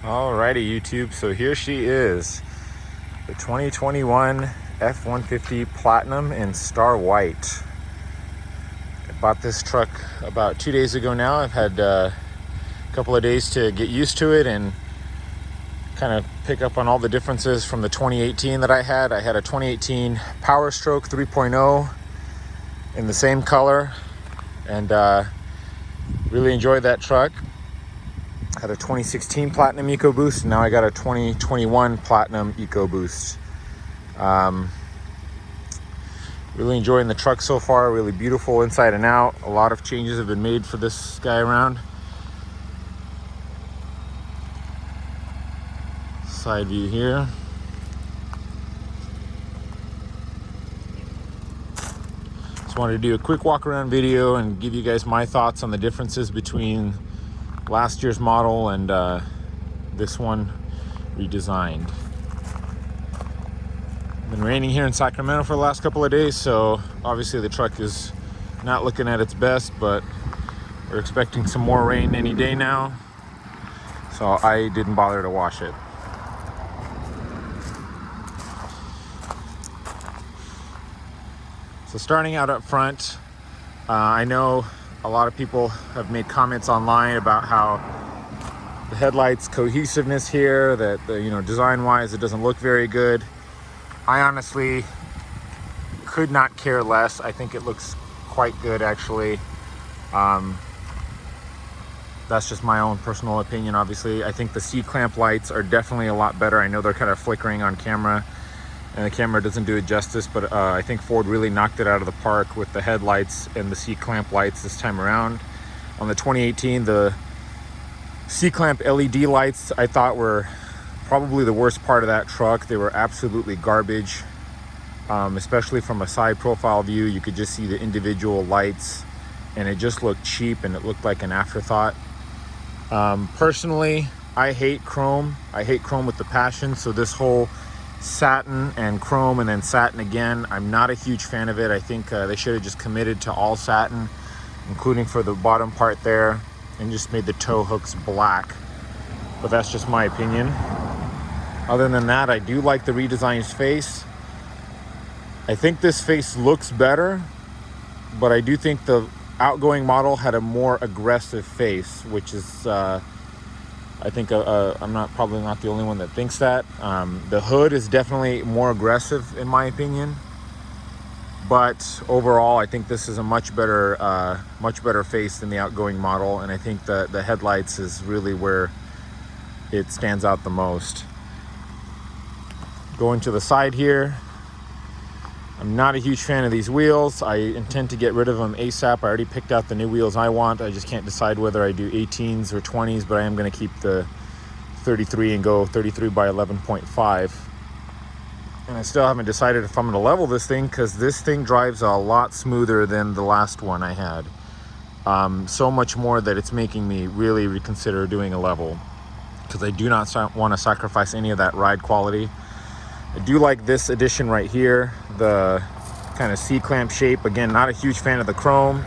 Alrighty, YouTube. So here she is, the 2021 F-150 Platinum in Star White. I bought this truck about 2 days ago now. I've had a couple of days to get used to it and kind of pick up on all the differences from the 2018 that I had. I had a 2018 Power Stroke 3.0 in the same color and really enjoyed that truck. Had a 2016 Platinum EcoBoost, and now I got a 2021 Platinum EcoBoost. Really enjoying the truck so far. Really beautiful inside and out. A lot of changes have been made for this guy around. Side view here. Just wanted to do a quick walk around video and give you guys my thoughts on the differences between last year's model and this one redesigned. Been raining here in Sacramento for the last couple of days, so obviously the truck is not looking at its best, but we're expecting some more rain any day now, so I didn't bother to wash it. So starting out up front, I know a lot of people have made comments online about how the headlights cohesiveness here, that design wise it doesn't look very good. I honestly could not care less. I think it looks quite good, actually. That's just my own personal opinion, obviously. I think the C-clamp lights are definitely a lot better. I know they're kind of flickering on camera and the camera doesn't do it justice, but I think Ford really knocked it out of the park with the headlights and the C-clamp lights this time around. On the 2018, the C-clamp LED lights I thought were probably the worst part of that truck. They were absolutely garbage, especially from a side profile view. You could just see the individual lights and it just looked cheap and it looked like an afterthought. Personally, I hate chrome. I hate chrome with the passion, so this whole satin and chrome and then satin again, I'm not a huge fan of it. I think they should have just committed to all satin, including for the bottom part there, and just made the tow hooks black. But that's just my opinion. Other than that, I do like the redesigned face. I think this face looks better, but I do think the outgoing model had a more aggressive face, which is I think I'm probably not the only one that thinks that. The hood is definitely more aggressive in my opinion, but overall I think this is a much better face than the outgoing model, and I think the headlights is really where it stands out the most. Going to the side here, I'm not a huge fan of these wheels. I intend to get rid of them ASAP. I already picked out the new wheels I want. I just can't decide whether I do 18s or 20s, but I am going to keep the 33 and go 33 by 11.5. And I still haven't decided if I'm going to level this thing, because this thing drives a lot smoother than the last one I had. So much more that it's making me really reconsider doing a level, because I do not want to sacrifice any of that ride quality. I do like this addition right here, the kind of C-clamp shape. Again, not a huge fan of the chrome.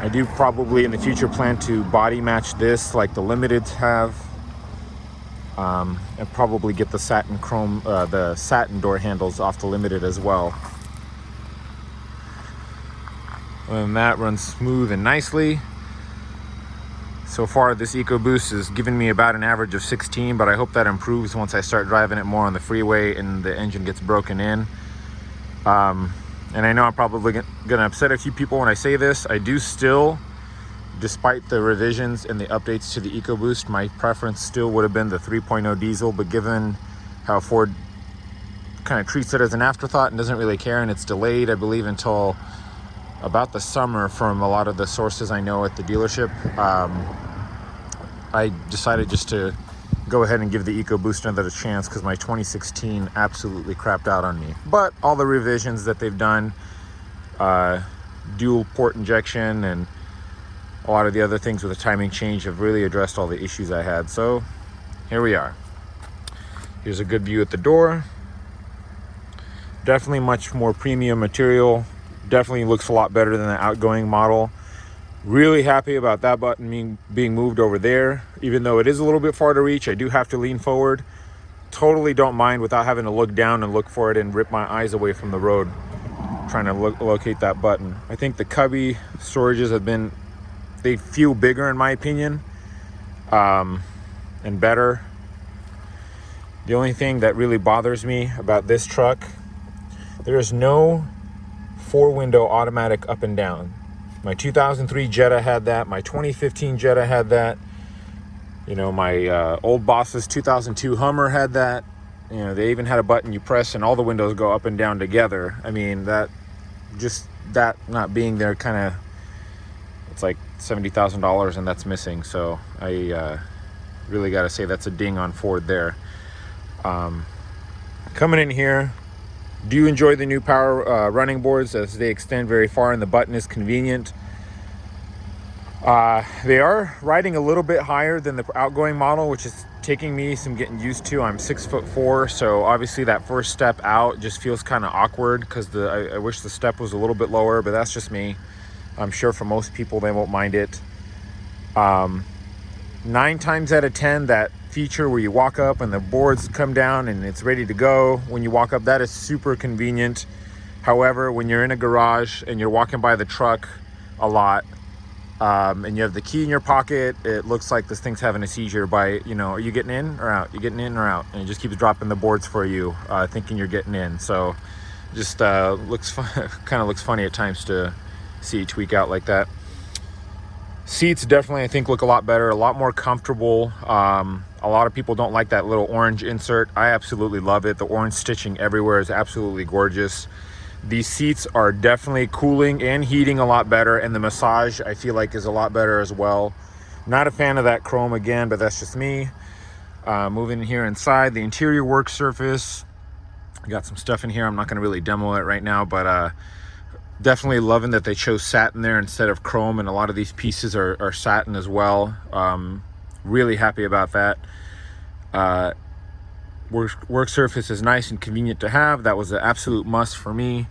I do probably in the future plan to body match this like the Limiteds have, and probably get the satin chrome, the satin door handles off the Limited as well. And that runs smooth and nicely. So far, this EcoBoost is giving me about an average of 16, but I hope that improves once I start driving it more on the freeway and the engine gets broken in. And I know I'm probably gonna upset a few people when I say this. I do still, despite the revisions and the updates to the EcoBoost, my preference still would have been the 3.0 diesel, but given how Ford kind of treats it as an afterthought and doesn't really care, and it's delayed, I believe, until about the summer from a lot of the sources I know at the dealership, I decided just to go ahead and give the EcoBoost another chance, because my 2016 absolutely crapped out on me. But all the revisions that they've done, dual port injection and a lot of the other things with the timing change, have really addressed all the issues I had. So here we are. Here's a good view at the door. Definitely much more premium material. Definitely looks a lot better than the outgoing model. Really happy about that button being moved over there. Even though it is a little bit far to reach, I do have to lean forward. Totally don't mind without having to look down and look for it and rip my eyes away from the road trying to locate that button. I think the cubby storages they feel bigger in my opinion, and better. The only thing that really bothers me about this truck, there is no 4-window automatic up and down. My 2003 Jetta had that. My 2015 Jetta had that. You know, my old boss's 2002 Hummer had that. You know, they even had a button you press and all the windows go up and down together. I mean, that not being there kind of, it's like $70,000 and that's missing. So I really got to say that's a ding on Ford there. Coming in here, do you enjoy the new power running boards as they extend very far and the button is convenient? They are riding a little bit higher than the outgoing model, which is taking me some getting used to. I'm 6'4", so obviously that first step out just feels kind of awkward because I wish the step was a little bit lower, but that's just me. I'm sure for most people they won't mind it. 9 times out of 10, that feature where you walk up and the boards come down and it's ready to go when you walk up, that is super convenient. However, when you're in a garage and you're walking by the truck a lot, and you have the key in your pocket, it looks like this thing's having a seizure by, you know, are you getting in or out? You getting in or out? And it just keeps dropping the boards for you, thinking you're getting in. So just looks kind of looks funny at times to see it tweak out like that. Seats definitely, I think, look a lot better, a lot more comfortable. A lot of people don't like that little orange insert. I absolutely love it. The orange stitching everywhere is absolutely gorgeous. These seats are definitely cooling and heating a lot better, and the massage I feel like is a lot better as well. Not a fan of that chrome again, but that's just me. Moving here inside, the interior work surface. I got some stuff in here. I'm not going to really demo it right now, but definitely loving that they chose satin there instead of chrome, and a lot of these pieces are satin as well. Really happy about that. Work surface is nice and convenient to have. That was an absolute must for me.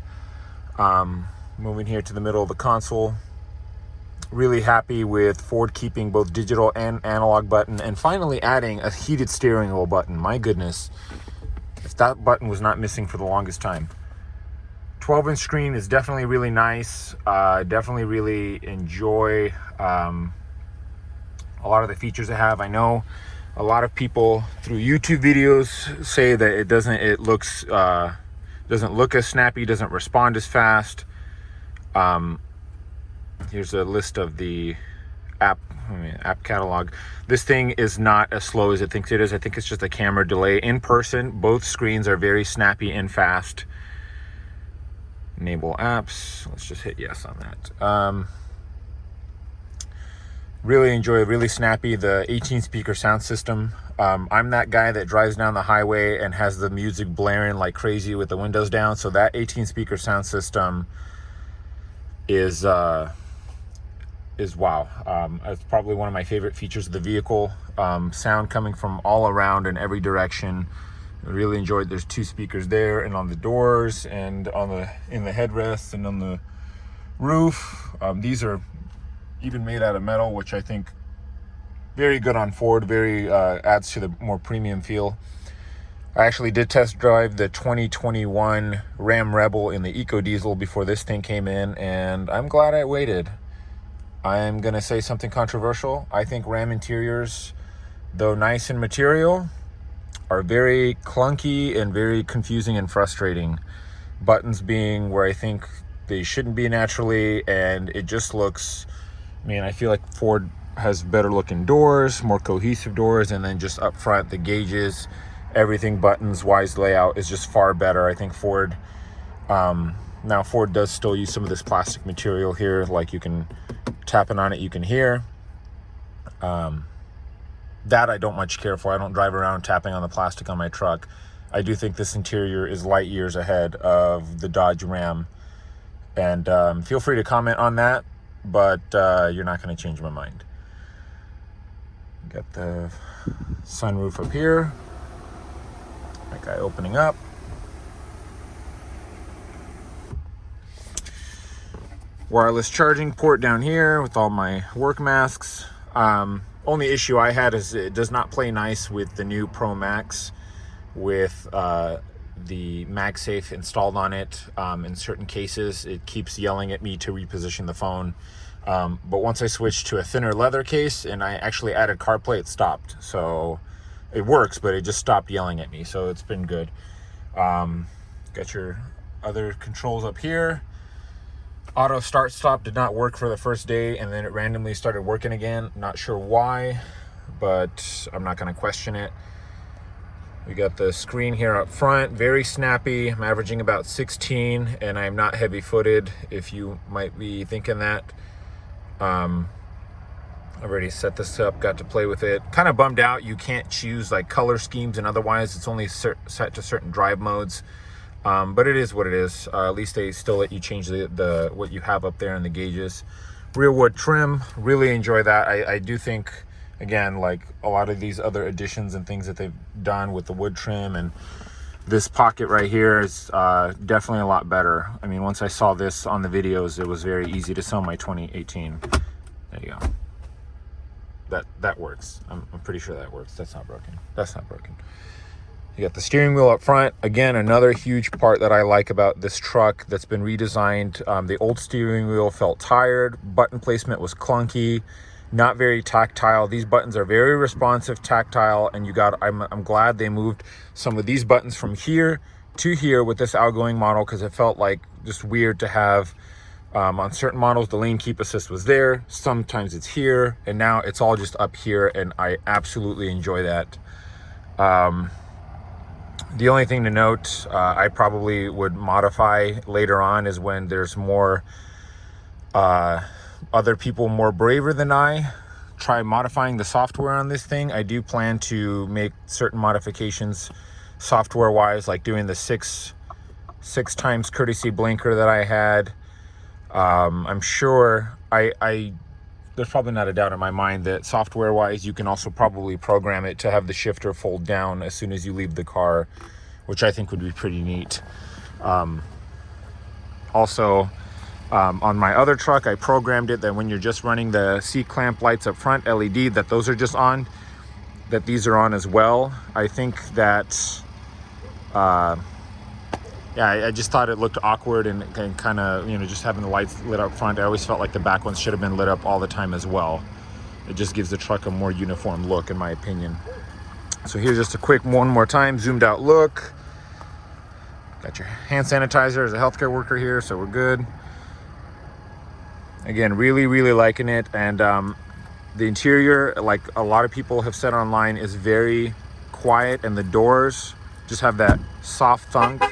Moving here to the middle of the console. Really happy with Ford keeping both digital and analog button, and finally adding a heated steering wheel button. My goodness, if that button was not missing for the longest time. 12-inch screen is definitely really nice. Definitely really enjoy a lot of the features they have. I know a lot of people through YouTube videos say that it doesn't look as snappy, doesn't respond as fast. Here's a list of the app catalog. This thing is not as slow as it thinks it is. I think it's just a camera delay. In person, both screens are very snappy and fast. Enable apps. Let's just hit yes on that. Really enjoy, really snappy, the 18 speaker sound system. I'm that guy that drives down the highway and has the music blaring like crazy with the windows down. So that 18 speaker sound system is wow. It's probably one of my favorite features of the vehicle. Sound coming from all around in every direction. I really enjoyed. There's 2 speakers there, and on the doors, and in the headrests, and on the roof. These are even made out of metal, which I think very good on Ford. Very adds to the more premium feel. I actually did test drive the 2021 Ram Rebel in the Eco Diesel before this thing came in, and I'm glad I waited. I'm gonna say something controversial. I think Ram interiors, though nice in material, are very clunky and very confusing and frustrating. Buttons being where I think they shouldn't be naturally, and it just looks, I feel like Ford has better looking doors, more cohesive doors, and then just up front, the gauges, everything buttons wise, layout is just far better. I think Ford, now Ford does still use some of this plastic material here, like you can, tapping on it, you can hear. That I don't much care for. I don't drive around tapping on the plastic on my truck. I do think this interior is light years ahead of the Dodge Ram. And feel free to comment on that, but you're not going to change my mind. Got the sunroof up here. That guy opening up. wireless charging port down here with all my work masks. Only issue I had is it does not play nice with the new Pro Max with the MagSafe installed on it. In certain cases, it keeps yelling at me to reposition the phone. But once I switched to a thinner leather case and I actually added CarPlay, it stopped. So it works, but it just stopped yelling at me. So it's been good. Got your other controls up here. Auto start stop did not work for the first day, and then it randomly started working again. Not sure why, but I'm not going to question it. We got the screen here up front, very snappy. I'm averaging about 16, and I'm not heavy-footed, if you might be thinking that. I've already set this up, got to play with it. Kind of bummed out you can't choose like color schemes, and otherwise it's only set to certain drive modes. But it is what it is. At least they still let you change the what you have up there in the gauges. Rear wood trim, really enjoy that. I do think, again, like a lot of these other additions and things that they've done with the wood trim and this pocket right here is definitely a lot better. I mean, once I saw this on the videos, it was very easy to sell my 2018. There you go. That works. I'm pretty sure that works. That's not broken. That's not broken. You got the steering wheel up front. Again, another huge part that I like about this truck that's been redesigned. The old steering wheel felt tired. Button placement was clunky, not very tactile. These buttons are very responsive, tactile, and I'm glad they moved some of these buttons from here to here with this outgoing model, because it felt like just weird to have on certain models the lane keep assist was there, sometimes it's here, and now it's all just up here, and I absolutely enjoy that. The only thing to note, I probably would modify later on, is when there's more other people more braver than I try modifying the software on this thing. I do plan to make certain modifications software wise, like doing the six times courtesy blinker that I had. I'm sure there's probably not a doubt in my mind that software wise you can also probably program it to have the shifter fold down as soon as you leave the car, which I think would be pretty neat. Also, on my other truck, I programmed it that when you're just running the C-clamp lights up front, LED, that those are just on, that these are on as well. I think that, yeah, I just thought it looked awkward and kind of, just having the lights lit up front. I always felt like the back ones should have been lit up all the time as well. It just gives the truck a more uniform look, in my opinion. So here's just a quick one more time, zoomed out look. Got your hand sanitizer as a healthcare worker here, so we're good. Again, really, really liking it. And the interior, like a lot of people have said online, is very quiet, and the doors just have that soft thunk.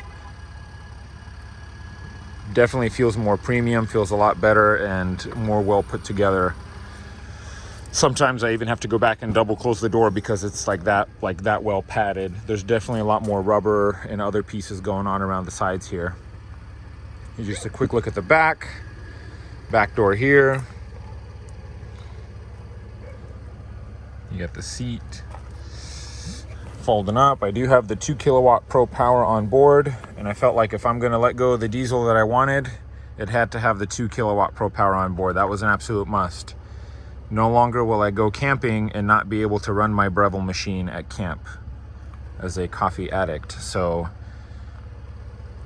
Definitely feels more premium, feels a lot better and more well put together. Sometimes I even have to go back and double close the door because it's like that well padded. There's definitely a lot more rubber and other pieces going on around the sides here. Here's just a quick look at the back door here. You got the seat folding up. I do have the 2 kilowatt Pro Power on board, and I felt like if I'm going to let go of the diesel that I wanted, it had to have the 2 kilowatt Pro Power on board. That was an absolute must. No longer will I go camping and not be able to run my Breville machine at camp as a coffee addict. So,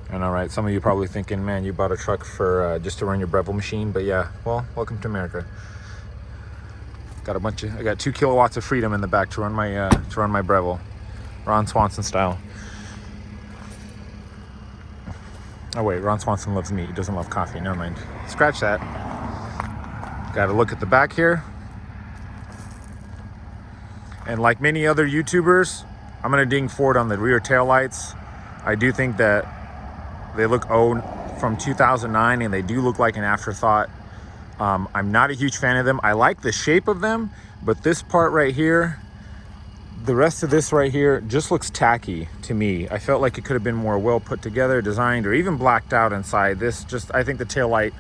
and all right, some of you probably thinking, man, you bought a truck for just to run your Breville machine. But yeah, well, welcome to America. I got 2 kilowatts of freedom in the back to run my Breville, Ron Swanson style. Oh wait, Ron Swanson loves meat. He doesn't love coffee. Never mind. Scratch that. Got to look at the back here. And like many other YouTubers, I'm gonna ding Ford on the rear taillights. I do think that they look old from 2009, and they do look like an afterthought. I'm not a huge fan of them. I like the shape of them, but this part right here, the rest of this right here just looks tacky to me. I felt like it could have been more well put together, designed, or even blacked out inside. I think the taillight,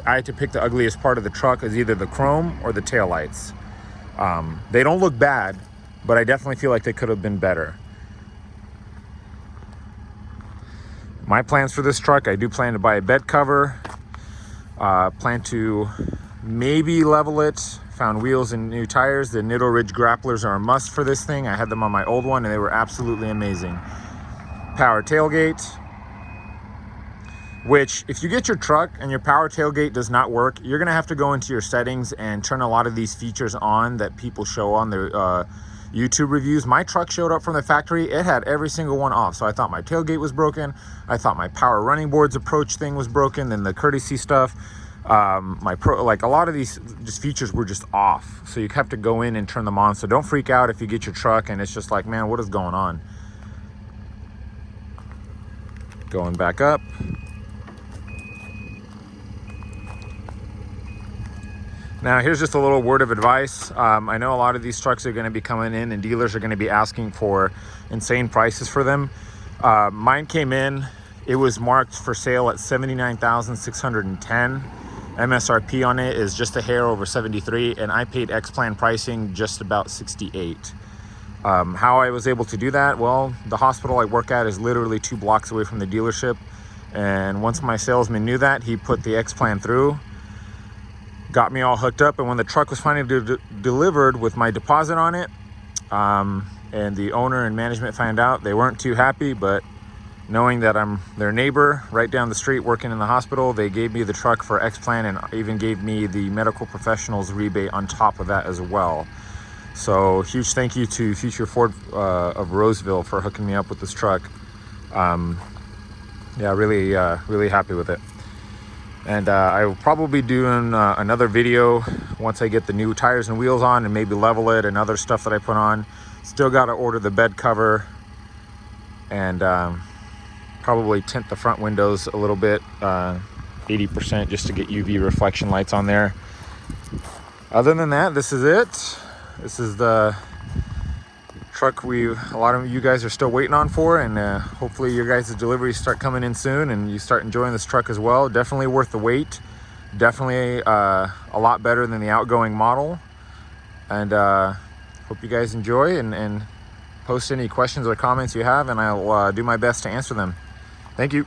I had to pick the ugliest part of the truck, is either the chrome or the taillights. They don't look bad, but I definitely feel like they could have been better. My plans for this truck, I do plan to buy a bed cover. Plan to maybe level it. Found wheels and new tires. The Nitto Ridge grapplers are a must for this thing. I had them on my old one and they were absolutely amazing. Power tailgate, which if you get your truck and your power tailgate does not work, you're gonna have to go into your settings and turn a lot of these features on that people show on their YouTube reviews. My truck showed up from the factory, it had every single one off. So I thought my tailgate was broken. I thought my power running boards approach thing was broken. Then the courtesy stuff, like a lot of these just features were just off. So you have to go in and turn them on. So don't freak out if you get your truck and it's just like, man, what is going on? Going back up. Now here's just a little word of advice. I know a lot of these trucks are going to be coming in and dealers are going to be asking for insane prices for them. Mine came in, it was marked for sale at $79,610. MSRP on it is just a hair over 73, and I paid X-Plan pricing just about 68. How I was able to do that? Well, the hospital I work at is literally 2 blocks away from the dealership, and once my salesman knew that, he put the X-Plan through, got me all hooked up, and when the truck was finally delivered with my deposit on it, and the owner and management found out, they weren't too happy, but knowing that I'm their neighbor right down the street working in the hospital, they gave me the truck for X-Plan and even gave me the medical professionals rebate on top of that as well. So huge thank you to Future Ford of Roseville for hooking me up with this truck. Yeah, really happy with it. And I will probably be doing another video once I get the new tires and wheels on and maybe level it and other stuff that I put on. Still got to order the bed cover and probably tint the front windows a little bit, 80%, just to get UV reflection lights on there. Other than that, this is it. This is the truck a lot of you guys are still waiting on for, and hopefully your guys' deliveries start coming in soon and you start enjoying this truck as well. Definitely worth the wait. Definitely a lot better than the outgoing model. And hope you guys enjoy, and post any questions or comments you have, and I'll do my best to answer them. Thank you.